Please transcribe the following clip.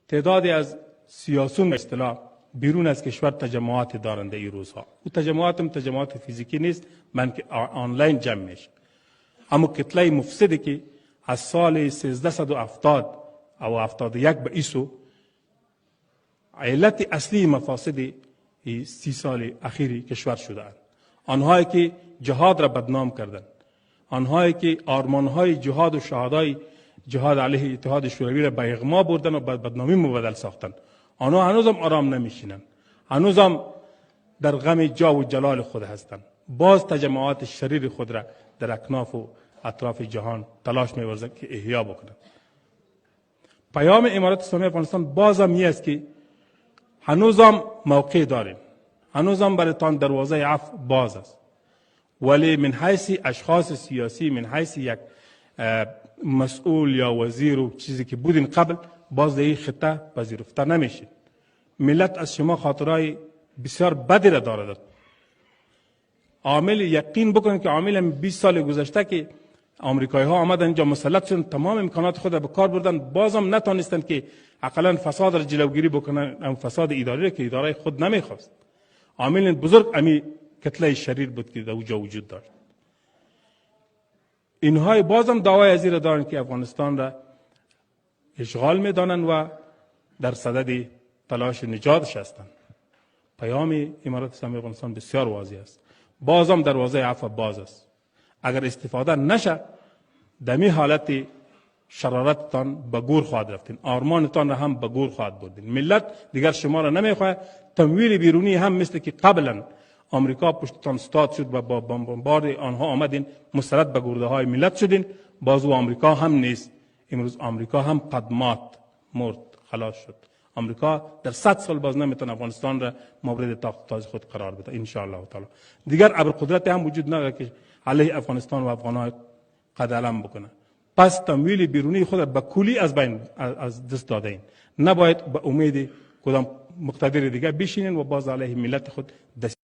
تعدادی از سیاسون اصطلاح بیرون از کشور تجمعات دارند این روزها. او تجمعات هم تجمعات فیزیکی نیست، من که آنلاین جمع میشه. اما کتله مفسدی که از سال 1370 او 71 به ایسو علت اصلی مفاسد 30 سال اخیری کشور شدند. آنهایی که جهاد را بدنام کردند، آنهایی که آرمانهای جهاد و شهادای جهاد علیه اتحاد شوروی را به اغما بردن و بدنامی مبدل ساختند، آنها هنوزم آرام نمیشینند، هنوزم در غم جا و جلال خود هستند. باز تجمعات شریر خود را در اکناف و اطراف جهان تلاش می‌ورزند که احیا بکنند. پیام امارات اسلامی افغانستان بازم این است که هنوزم موقع داریم، هنوزم برایتان دروازه عفو باز است، ولی من حیث اشخاص سیاسی، من حیث یک مسئول یا وزیر و چیزی که بودین قبل، باز در این خطه پذیرفته نمیشه. ملت از شما خاطرهای بسیار بدی را دارد. عامل یقین بکنید که عامل 20 سال گذشته که آمریکایی ها آمدن اینجا مسلط شدن، تمام امکانات خود را به کار بردن، بازم نتانستند که اقلا فساد را جلوگیری بکنن، ام فساد اداری را که اداره خود نمیخواست. عامل بزرگ امی کتله شریر بود که در اونجا وجود داشت. اینهای بازم دعوای از این را دارند که افغانستان را اشغال میدانند و در صدد تلاش نجاتش هستند. پیام امارات اسلامی افغانستان بسیار واضح است. بازم دروازه عفو باز است. اگر استفاده نشه، دمی حالت شرارتتان به گور خواهد رفتین، آرمانتان را هم به گور خواهد بردین. ملت دیگر شما را نمیخواه. تمویل بیرونی هم مثل که قبلا آمریکا پشتتان استاد شد و با بمبارد آنها آمدین مسلط به گرده های ملت شدین، بازو آمریکا هم نیست. امروز آمریکا هم قدمات مرد، خلاص شد. آمریکا در 100 سال باز نمیتونه افغانستان را مورد تاز خود قرار بده ان شاء الله تعالی. دیگر ابرقدرت هم وجود نداره که علیه افغانستان و افغان‌ها قد علم بکنه. پس تمویل بیرونی خود را به کلی از دست داده این. نباید به امید کدام مقتدر دیگر بشینین و باز علیه ملت خود دست